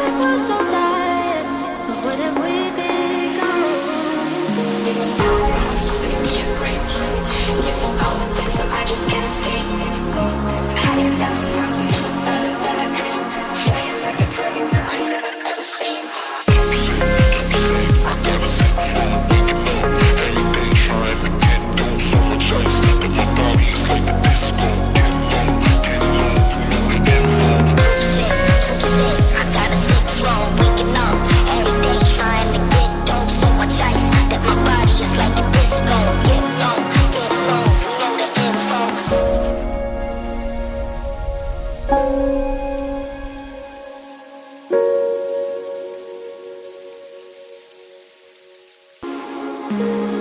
stay close so tight, but what have we become? Send me a break. You won't go with it, so I just can't escape. Hiding down around me, better than I dream. Flying like a dragon that I never ever seen. Mm-hmm.